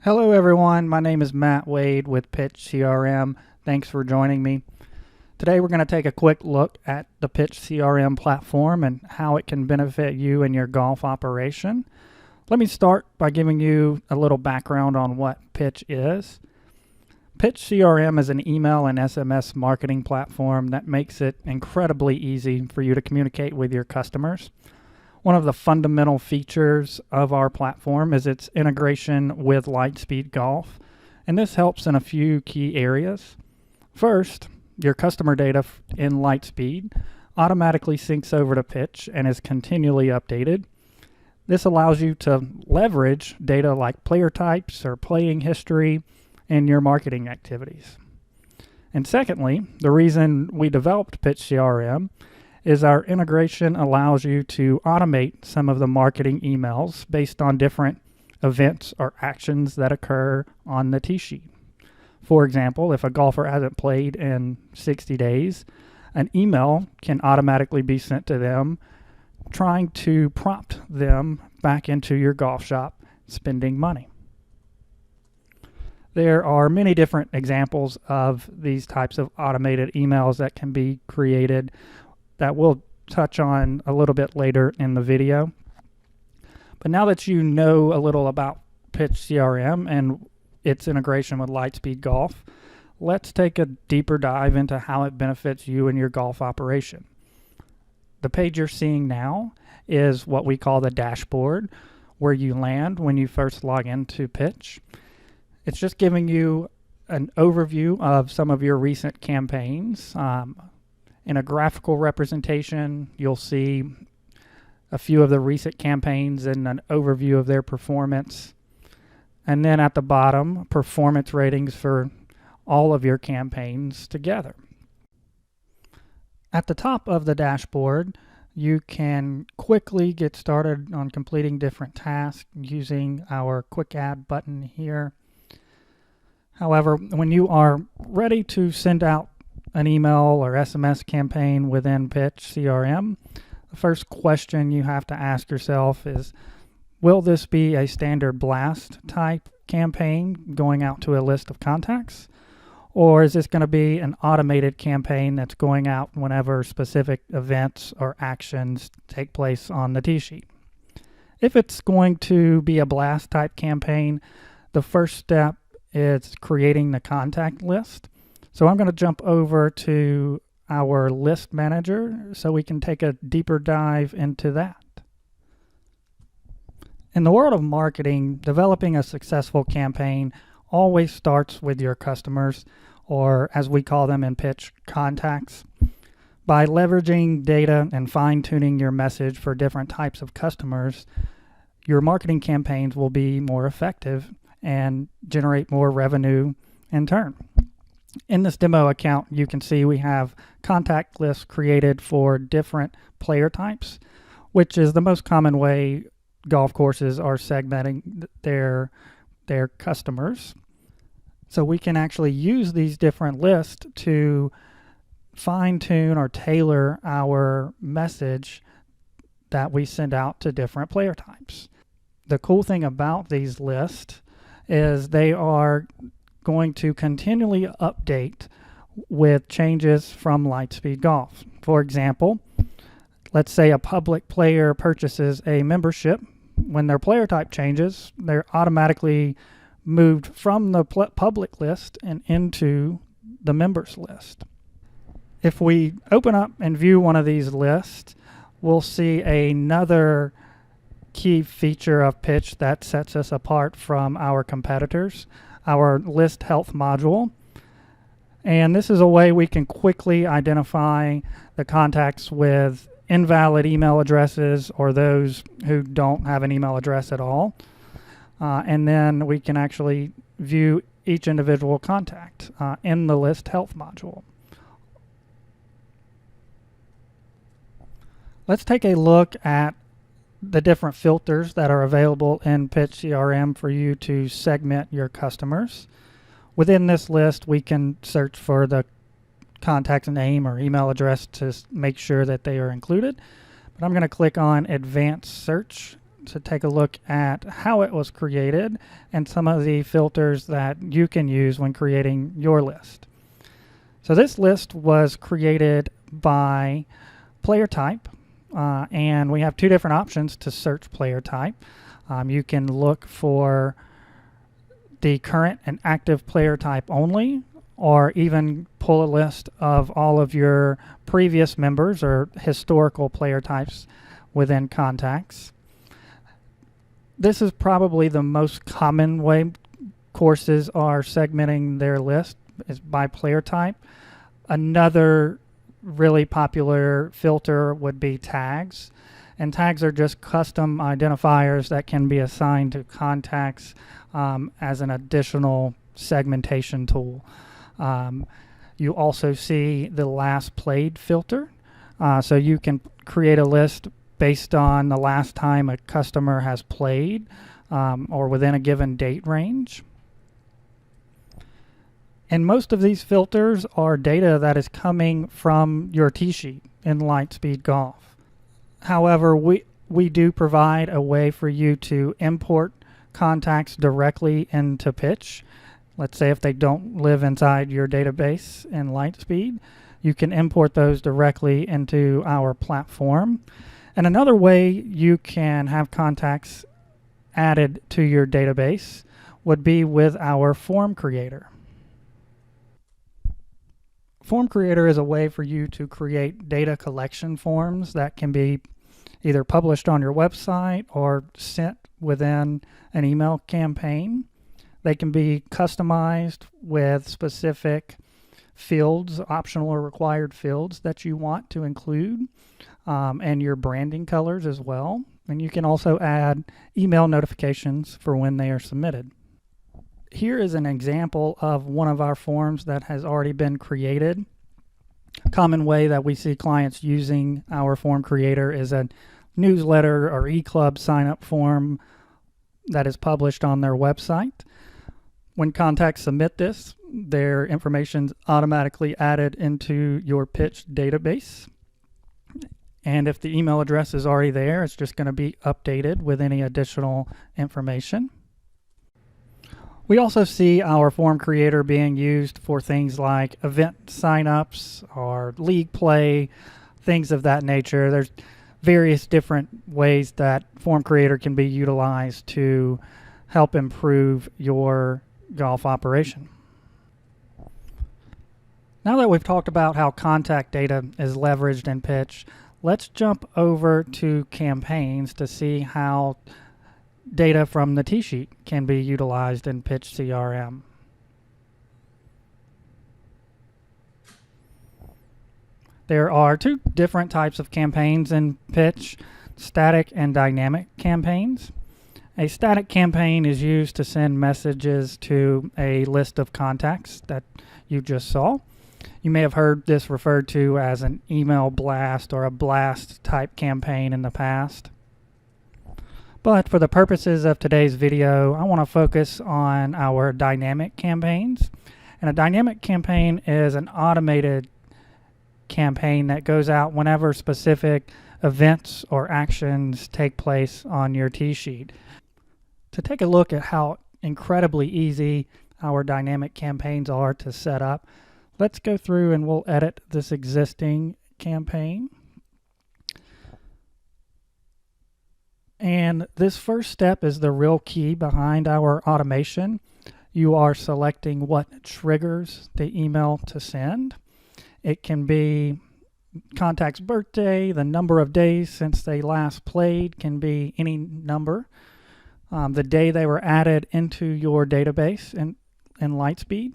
Hello everyone, my name is Matt Wade with PITCHcrm. Thanks for joining me. Today we're going to take a quick look at the PITCHcrm platform and how it can benefit you in your golf operation. Let me start by giving you a little background on what Pitch is. PITCHcrm is an email and SMS marketing platform that makes it incredibly easy for you to communicate with your customers. One of the fundamental features of our platform is its integration with Lightspeed Golf, and this helps in a few key areas. First, your customer data in Lightspeed automatically syncs over to Pitch and is continually updated. This allows you to leverage data like player types or playing history in your marketing activities. And secondly, the reason we developed PITCHcrm is our integration allows you to automate some of the marketing emails based on different events or actions that occur on the tee sheet. For example, if a golfer hasn't played in 60 days, an email can automatically be sent to them trying to prompt them back into your golf shop spending money. There are many different examples of these types of automated emails that can be created that we'll touch on a little bit later in the video. But now that you know a little about PITCHcrm and its integration with Lightspeed Golf, let's take a deeper dive into how it benefits you and your golf operation. The page you're seeing now is what we call the dashboard, where you land when you first log into Pitch. It's just giving you an overview of some of your recent campaigns. In a graphical representation, you'll see a few of the recent campaigns and an overview of their performance. And then at the bottom, performance ratings for all of your campaigns together. At the top of the dashboard, you can quickly get started on completing different tasks using our Quick Add button here. However, when you are ready to send out an email or SMS campaign within PITCHcrm, the first question you have to ask yourself is, will this be a standard blast type campaign going out to a list of contacts? Or is this going to be an automated campaign that's going out whenever specific events or actions take place on the tee sheet? If it's going to be a blast type campaign, the first step is creating the contact list. So I'm going to jump over to our list manager so we can take a deeper dive into that. In the world of marketing, developing a successful campaign always starts with your customers, or as we call them in Pitch, contacts. By leveraging data and fine-tuning your message for different types of customers, your marketing campaigns will be more effective and generate more revenue in turn. In this demo account, you can see we have contact lists created for different player types, which is the most common way golf courses are segmenting their customers. So we can actually use these different lists to fine-tune or tailor our message that we send out to different player types. The cool thing about these lists is they are going to continually update with changes from Lightspeed Golf. For example, let's say a public player purchases a membership. When their player type changes, they're automatically moved from the public list and into the members list. If we open up and view one of these lists, we'll see another key feature of Pitch that sets us apart from our competitors, our list health module. And this is a way we can quickly identify the contacts with invalid email addresses or those who don't have an email address at all. And then we can actually view each individual contact in the list health module. Let's take a look at the different filters that are available in PITCHcrm for you to segment your customers. Within this list, we can search for the contact's name or email address to make sure that they are included. But I'm going to click on Advanced Search to take a look at how it was created and some of the filters that you can use when creating your list. So this list was created by player type, and we have two different options to search player type. You can look for the current and active player type only, or even pull a list of all of your previous members or historical player types within contacts. This is probably the most common way courses are segmenting their list, is by player type. Another really popular filter would be tags, and tags are just custom identifiers that can be assigned to contacts as an additional segmentation tool. You also see the last played filter, so you can create a list based on the last time a customer has played or within a given date range. And most of these filters are data that is coming from your tee sheet in Lightspeed Golf. However, we do provide a way for you to import contacts directly into Pitch. Let's say if they don't live inside your database in Lightspeed, you can import those directly into our platform. And another way you can have contacts added to your database would be with our form creator. Form creator is a way for you to create data collection forms that can be either published on your website or sent within an email campaign. They can be customized with specific fields, optional or required fields that you want to include, and your branding colors as well. And you can also add email notifications for when they are submitted. Here is an example of one of our forms that has already been created. A common way that we see clients using our form creator is a newsletter or e-club sign-up form that is published on their website. When contacts submit this, their information is automatically added into your Pitch database. And if the email address is already there, it's just going to be updated with any additional information. We also see our form creator being used for things like event signups or league play, things of that nature. There's various different ways that form creator can be utilized to help improve your golf operation. Now that we've talked about how contact data is leveraged in Pitch, let's jump over to campaigns to see how data from the tee sheet can be utilized in PITCHcrm. There are two different types of campaigns in Pitch, static and dynamic campaigns. A static campaign is used to send messages to a list of contacts that you just saw. You may have heard this referred to as an email blast or a blast type campaign in the past. But for the purposes of today's video, I want to focus on our dynamic campaigns. And a dynamic campaign is an automated campaign that goes out whenever specific events or actions take place on your tee sheet. To take a look at how incredibly easy our dynamic campaigns are to set up, let's go through and we'll edit this existing campaign. And this first step is the real key behind our automation. You are selecting what triggers the email to send. It can be contact's birthday, the number of days since they last played, can be any number, the day they were added into your database in Lightspeed.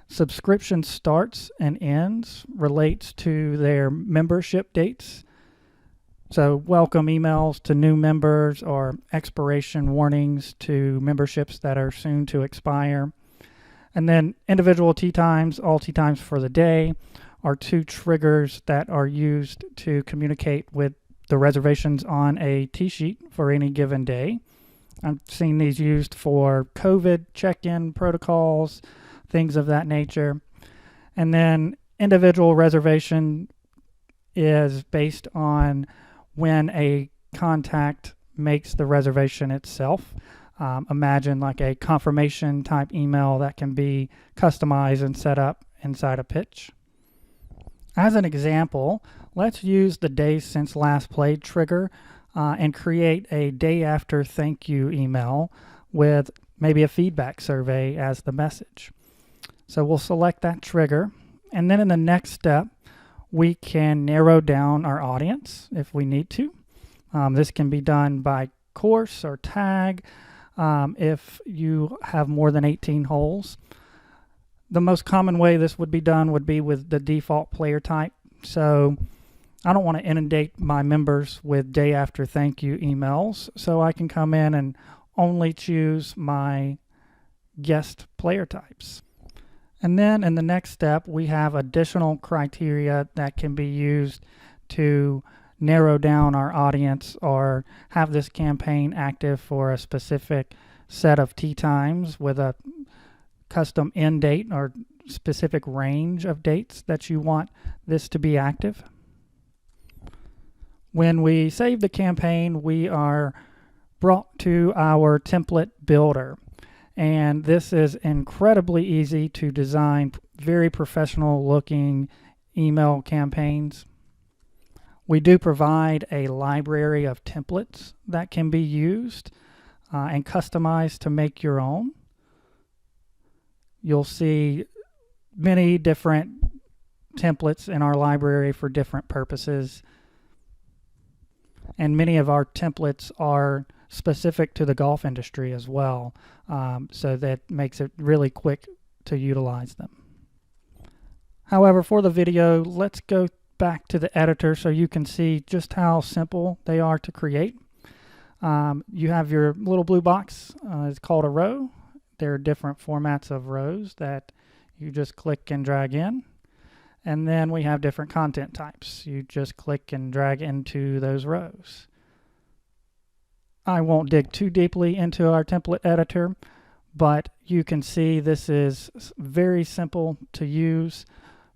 Subscription starts and ends relates to their membership dates. So welcome emails to new members or expiration warnings to memberships that are soon to expire. And then individual tee times, all tee times for the day, are two triggers that are used to communicate with the reservations on a tee sheet for any given day. I've seen these used for COVID check-in protocols, things of that nature. And then individual reservation is based on when a contact makes the reservation itself. Imagine like a confirmation type email that can be customized and set up inside a pitch. As an example, let's use the days since last played trigger and create a day after thank you email with maybe a feedback survey as the message. So we'll select that trigger, and then in the next step, we can narrow down our audience if we need to. This can be done by course or tag if you have more than 18 holes. The most common way this would be done would be with the default player type. So I don't want to inundate my members with day after thank you emails, so I can come in and only choose my guest player types. And then in the next step, we have additional criteria that can be used to narrow down our audience or have this campaign active for a specific set of tee times with a custom end date or specific range of dates that you want this to be active. When we save the campaign, we are brought to our template builder. And this is incredibly easy to design very professional looking email campaigns. We do provide a library of templates that can be used and customized to make your own. You'll see many different templates in our library for different purposes. And many of our templates are specific to the golf industry as well, so that makes it really quick to utilize them. However, for the video, let's go back to the editor so you can see just how simple they are to create. You have your little blue box. It's called a row. There are different formats of rows that you just click and drag in. And then we have different content types. You just click and drag into those rows. I won't dig too deeply into our template editor, but you can see this is very simple to use.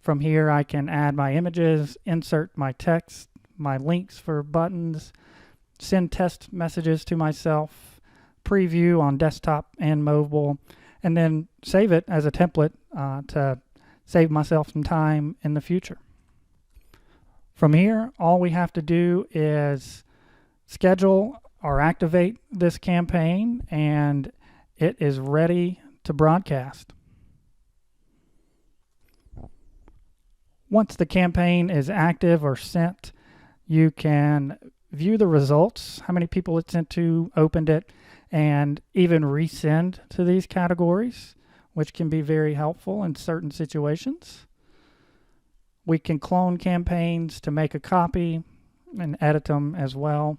From here, I can add my images, insert my text, my links for buttons, send test messages to myself, preview on desktop and mobile, and then save it as a template to save myself some time in the future. From here, all we have to do is schedule or activate this campaign, and it is ready to broadcast. Once the campaign is active or sent, you can view the results, how many people it sent to, opened it, and even resend to these categories, which can be very helpful in certain situations. We can clone campaigns to make a copy and edit them as well.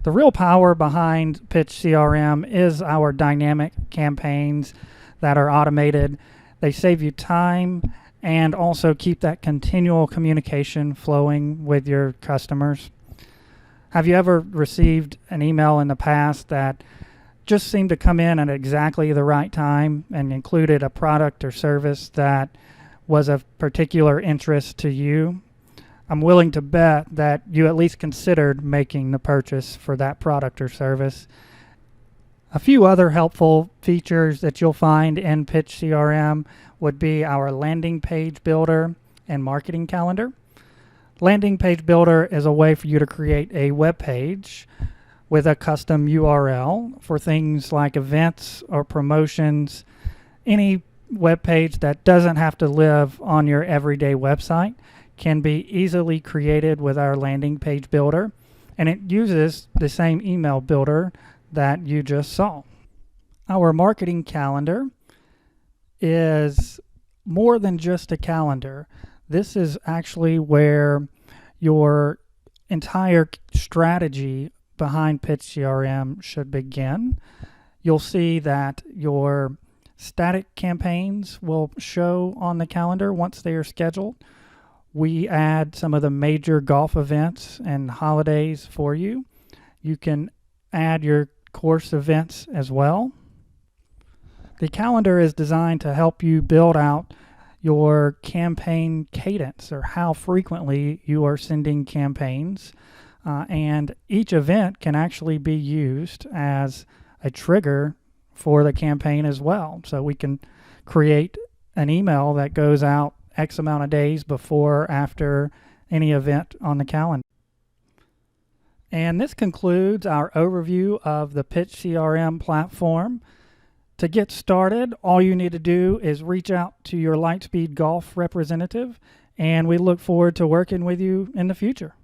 The real power behind PITCHcrm is our dynamic campaigns that are automated. They save you time and also keep that continual communication flowing with your customers. Have you ever received an email in the past that just seemed to come in at exactly the right time and included a product or service that was of particular interest to you? I'm willing to bet that you at least considered making the purchase for that product or service. A few other helpful features that you'll find in PITCHcrm would be our landing page builder and marketing calendar. Landing page builder is a way for you to create a web page with a custom URL for things like events or promotions, any web page that doesn't have to live on your everyday website can be easily created with our landing page builder, and it uses the same email builder that you just saw. Our marketing calendar is more than just a calendar. This is actually where your entire strategy behind PITCHcrm should begin. You'll see that your static campaigns will show on the calendar once they are scheduled. We add some of the major golf events and holidays for you. You can add your course events as well. The calendar is designed to help you build out your campaign cadence, or how frequently you are sending campaigns. and each event can actually be used as a trigger for the campaign as well. So we can create an email that goes out X amount of days before or after any event on the calendar. And this concludes our overview of the PITCHcrm platform. To get started, all you need to do is reach out to your Lightspeed Golf representative, and we look forward to working with you in the future.